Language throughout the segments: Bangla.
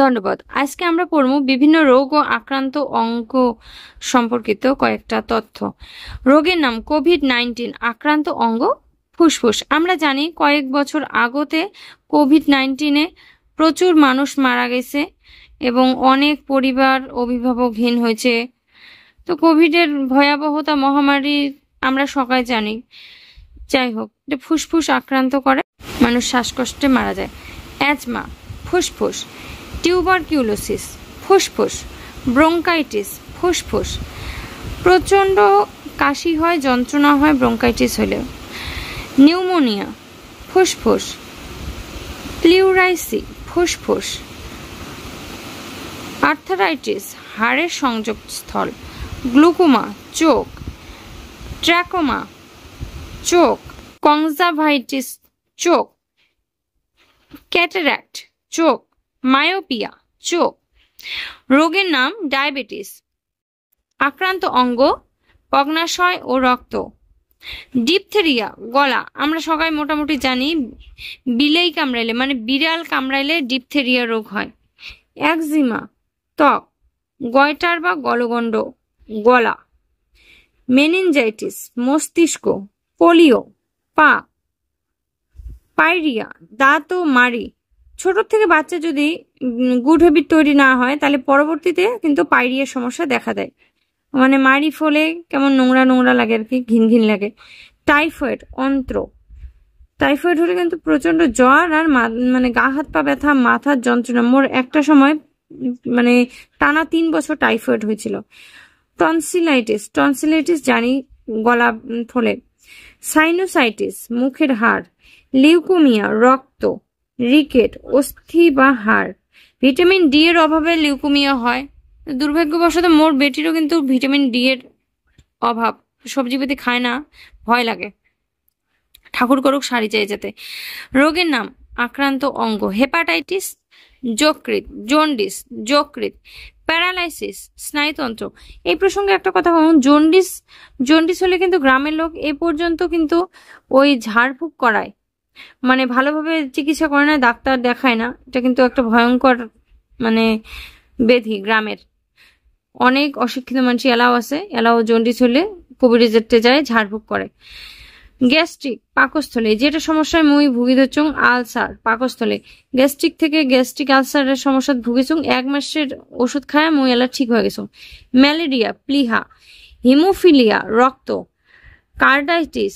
ধন্যবাদ। আজকে আমরা পড়ব বিভিন্ন রোগ ও আক্রান্ত অঙ্গ সম্পর্কিত কয়েকটা তথ্য। রোগের নাম কোভিড-19, আক্রান্ত অঙ্গ ফুসফুস। আমরা জানি কয়েক বছর আগতে কোভিড-19-এ প্রচুর মানুষ মারা গেছে এবং অনেক পরিবার অভিভাবকহীন হয়েছে। তো কোভিডের ভয়াবহতা মহামারী আমরা সবাই জানি। যাই হোক, এটা ফুসফুস আক্রান্ত করে, মানুষ শ্বাসকষ্টে মারা যায়। অ্যাজমা ফুসফুস, টিউবারকিউলোসিস ফুসফুস, ব্রঙ্কাইটিস ফুসফুস, প্রচণ্ড কাশি হয়, যন্ত্রণা হয় ব্রঙ্কাইটিস হলে। নিউমোনিয়া ফুসফুস, প্লিউরাইসি ফুসফুস, আর্থারাইটিস হাড়ের সংযোগস্থল, গ্লুকোমা চোখ, ট্র্যাকোমা চোখ, কনজাভাইটিস চোখ, ক্যাটারাক্ট চোখ, মায়োপিয়া চোখ। রোগের নাম ডায়াবেটিস, আক্রান্ত অঙ্গ অগ্নাশয় ও রক্ত। ডিপথেরিয়া গলা, আমরা সবাই মোটামুটি জানি বিলেই কামড়াইলে মানে বিড়াল কামড়াইলে ডিপথেরিয়া রোগ হয়। একজিমা ত্বক, গয়টার বা গলগণ্ড গলা। মেনিনজাইটিস মস্তিষ্ক, পোলিও পা, পাইরিয়া দাঁত ও মাড়ি। ছোট থেকে বাচ্চা যদি গুড হ্যাবিট তৈরি না হয় তাহলে পরবর্তীতে কিন্তু পাইরিয়ার সমস্যা দেখা দেয়, মানে মাড়ি ফলে কেমন নোংরা নোংরা লাগে আর কি, ঘিন ঘিন লাগে। টাইফয়েড অন্ত্র, টাইফয়েড হলে কিন্তু প্রচন্ড জ্বর আর মানে গা হাত পা ব্যথা, মাথার যন্ত্রণা। মোর একটা সময় মানে টানা 3 বছর টাইফয়েড হয়েছিল। টনসিলাইটিস, টনসিলাইটিস জানি গলা ফলে। সাইনোসাইটিস মুখের হাড়। লিউকোমিয়া রক্ত, রিকেট অস্থি বা হাড়। ভিটামিন ডি এর অভাবে লিউকোমিয়া হয়। দুর্ভাগ্যবশত মোর বেটিরও কিন্তু ভিটামিন ডি এর অভাব, সবজিপাতি খায় না, ভয় লাগে। ঠাকুর করুক সারি চাই যাতে। রোগের নাম আক্রান্ত অঙ্গ হেপাটাইটিস, যকৃৎ, জন্ডিস যকৃৎ, প্যারালাইসিস স্নায়ুতন্ত্র। এই প্রসঙ্গে একটা কথা বলুন, জন্ডিস হলে কিন্তু গ্রামের লোক এ পর্যন্ত কিন্তু ওই ঝাড়ফুঁক করায়, মানে ভালোভাবে চিকিৎসা করে না, ডাক্তার দেখায় না। এটা কিন্তু একটা ভয়ঙ্কর মানে ব্যাধি। গ্রামের অনেক অশিক্ষিত মানুষ এলাও আছে, এলাও জন্ডিস হলে কবিরাজেরতে যায়, ঝাড়ফুঁক করে। গ্যাস্ট্রিক পাকস্থলে, যেটা সমস্যায় মুই ভুগি ধরছুং আলসার পাকস্থলে। গ্যাস্ট্রিক থেকে গ্যাস্ট্রিক আলসারের সমস্যা ভুগেছুং, 1 মাসের ওষুধ খায় মুই এলা ঠিক হয়ে গেছুং। ম্যালেরিয়া প্লিহা, হিমোফিলিয়া রক্ত, কার্ডাইটিস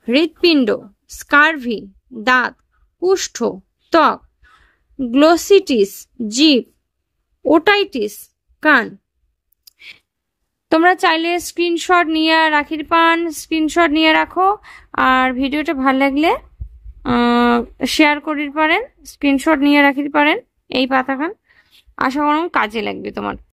হৃৎপিণ্ড, স্কারভি দাঁত, কুষ্ঠ ত্বক, গ্লোসিটিস জিভ, ওটাইটিস কান। তোমরা চাইলে স্ক্রিনশট নিয়ে স্ক্রিনশট নিয়ে রাখো, আর ভিডিওটা ভালো লাগলে শেয়ার করির পারেন, স্ক্রিনশট নিয়ে রাখির পারেন। এই পাতাখান আশা করুন কাজে লাগবে তোমার।